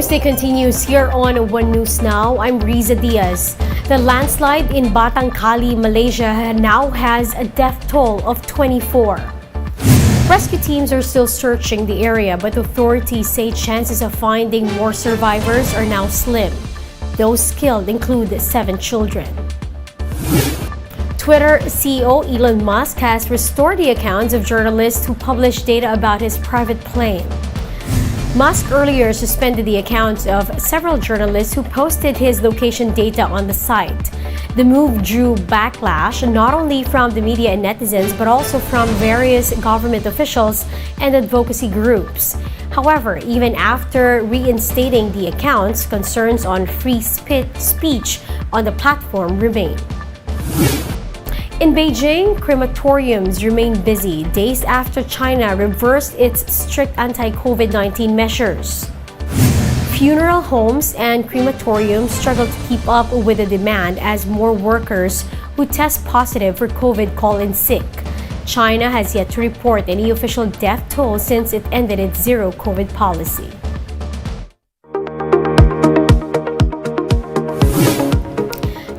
Tuesday continues here on One News Now. I'm Riza Diaz. The landslide in Batang Kali, Malaysia now has a death toll of 24. Rescue teams are still searching the area, but authorities say chances of finding more survivors are now slim. Those killed include 7 children. Twitter CEO Elon Musk has restored the accounts of journalists who published data about his private plane. Musk earlier suspended the accounts of several journalists who posted his location data on the site. The move drew backlash not only from the media and netizens, but also from various government officials and advocacy groups. However, even after reinstating the accounts, concerns on free speech on the platform remain. In Beijing, crematoriums remain busy days after China reversed its strict anti-COVID-19 measures. Funeral homes and crematoriums struggle to keep up with the demand as more workers who test positive for COVID call in sick. China has yet to report any official death toll since it ended its zero COVID policy.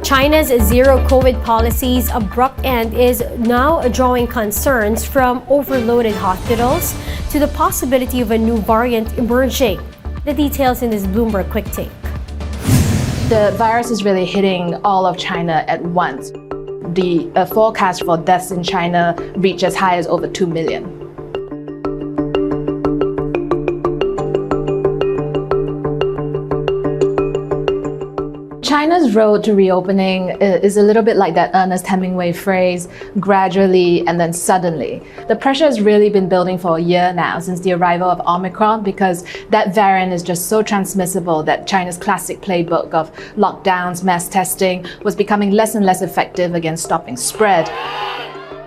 China's zero COVID policy's abrupt end is now drawing concerns from overloaded hospitals to the possibility of a new variant emerging. The details in this Bloomberg Quick Take. The virus is really hitting all of China at once. The forecast for deaths in China reach as high as over 2 million. China's road to reopening is a little bit like that Ernest Hemingway phrase, gradually and then suddenly. The pressure has really been building for a year now since the arrival of Omicron, because that variant is just so transmissible that China's classic playbook of lockdowns, mass testing was becoming less and less effective against stopping spread.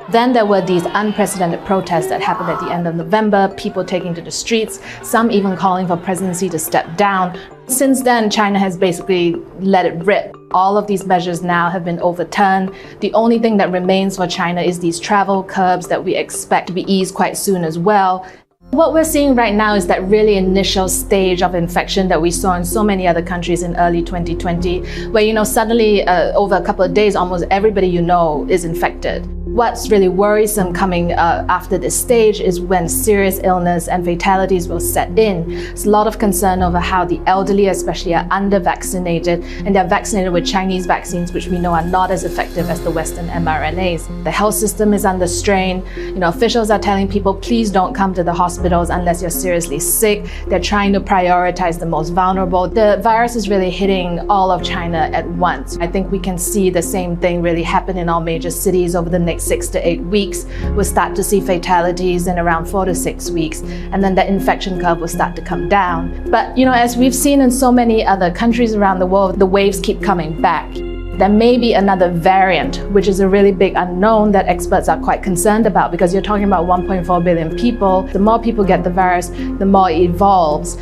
Then there were these unprecedented protests that happened at the end of November, people taking to the streets, some even calling for presidency to step down. Since then, China has basically let it rip. All of these measures now have been overturned. The only thing that remains for China is these travel curbs that we expect to be eased quite soon as well. What we're seeing right now is that really initial stage of infection that we saw in so many other countries in early 2020, where, suddenly over a couple of days, almost everybody is infected. What's really worrisome coming after this stage is when serious illness and fatalities will set in. There's a lot of concern over how the elderly especially are under-vaccinated, and they're vaccinated with Chinese vaccines, which we know are not as effective as the Western mRNAs. The health system is under strain. Officials are telling people, please don't come to the hospitals unless you're seriously sick. They're trying to prioritize the most vulnerable. The virus is really hitting all of China at once. I think we can see the same thing really happen in all major cities over the next 6 to 8 weeks. We'll start to see fatalities in around 4 to 6 weeks, and then the infection curve will start to come down. But as we've seen in so many other countries around the world, the waves keep coming back. There may be another variant, which is a really big unknown that experts are quite concerned about, because you're talking about 1.4 billion people. The more people get the virus, the more it evolves.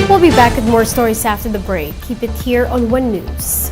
We'll be back with more stories after the break. Keep it here on One News.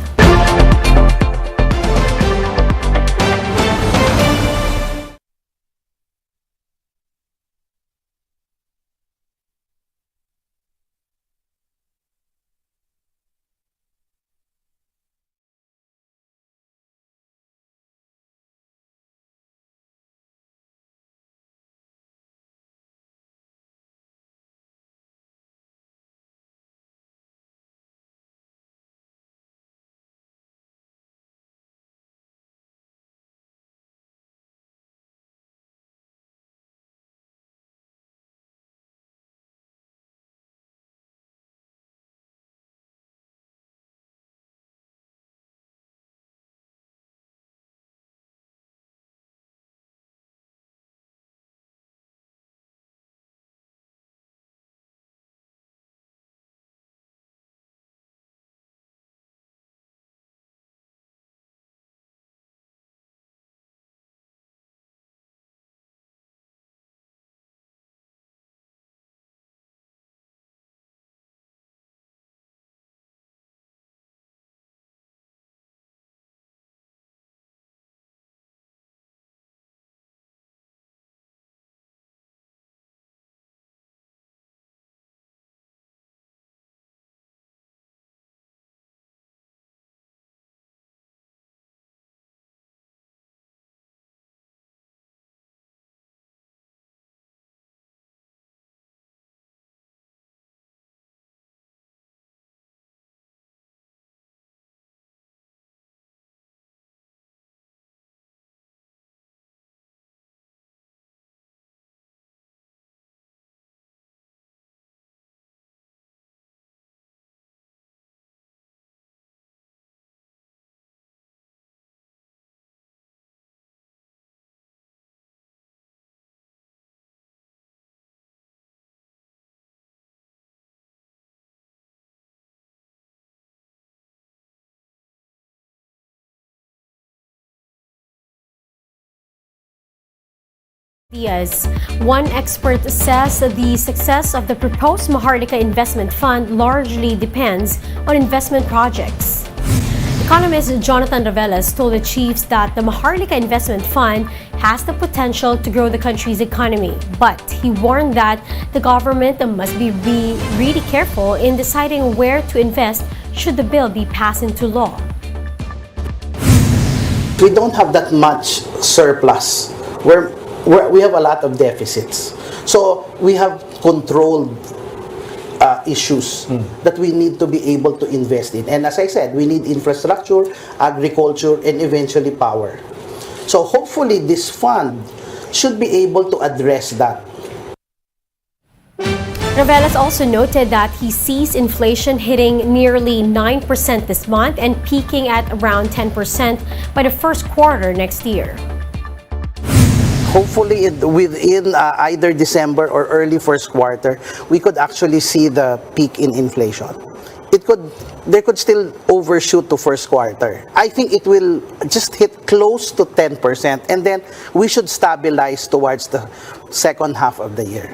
Diaz. One expert says the success of the proposed Maharlika Investment Fund largely depends on investment projects. Economist Jonathan Ravelas told the chiefs that the Maharlika Investment Fund has the potential to grow the country's economy, but he warned that the government must be really careful in deciding where to invest should the bill be passed into law. We don't have that much surplus. We have a lot of deficits. So we have controlled issues that we need to be able to invest in. And as I said, we need infrastructure, agriculture, and eventually power. So hopefully this fund should be able to address that. Ravelas also noted that he sees inflation hitting nearly 9% this month and peaking at around 10% by the first quarter next year. Hopefully within either December or early first quarter, we could actually see the peak in inflation. They could still overshoot to first quarter. I think it will just hit close to 10%, and then we should stabilize towards the second half of the year.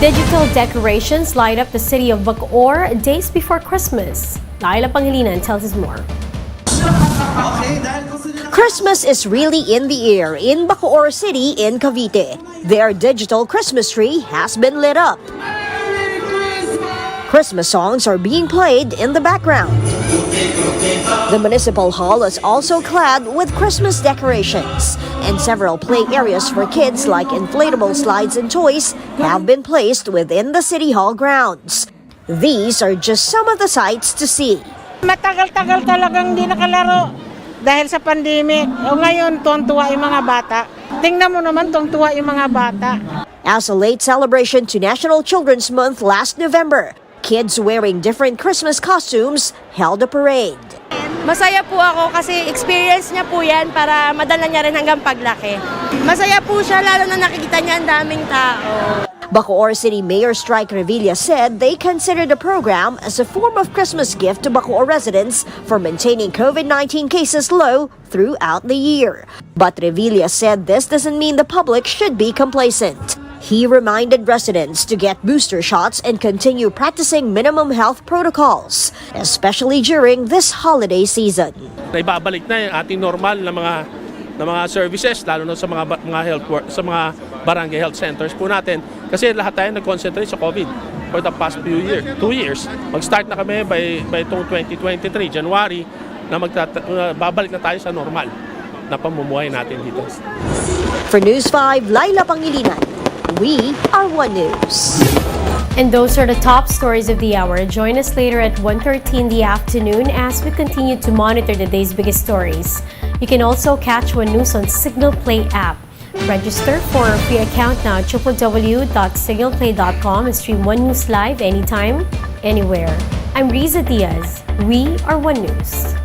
Digital decorations light up the city of Bacoor days before Christmas. Laila Pangilinan tells us more. Christmas is really in the air in Bacoor City in Cavite. Their digital Christmas tree has been lit up. Christmas songs are being played in the background. The municipal hall is also clad with Christmas decorations, and several play areas for kids like inflatable slides and toys have been placed within the city hall grounds. These are just some of the sights to see. Matagal-tagal talagang hindi nakalaro dahil sa pandemic. O ngayon, tuwang-tuwa yung mga bata. Tingnan mo naman, tuwang-tuwa yung mga bata. As a late celebration to National Children's Month last November, kids wearing different Christmas costumes held a parade. Masaya po ako kasi experience niya po yan para madala niya rin hanggang paglaki. Masaya po siya lalo na nakikita niya ang daming tao. Bacoor City Mayor Strike Revilla said they consider the program as a form of Christmas gift to Bacoor residents for maintaining COVID-19 cases low throughout the year. But Revilla said this doesn't mean the public should be complacent. He reminded residents to get booster shots and continue practicing minimum health protocols, especially during this holiday season. Ibabalik na yung ating normal na mga services, lalo na sa mga health work, sa mga barangay health centers po natin. Kasi lahat tayo nag-concentrate sa COVID for the past 2 years. Mag-start na kami by itong 2023, January, na babalik na tayo sa normal na pamumuhay natin dito. For News 5, Laila Pangilinan. We are One News. And those are the top stories of the hour. Join us later at 1:30 in the afternoon as we continue to monitor the day's biggest stories. You can also catch One News on Signal Play app. Register for a free account now at www.signalplay.com and stream One News live anytime, anywhere. I'm Riza Diaz. We are One News.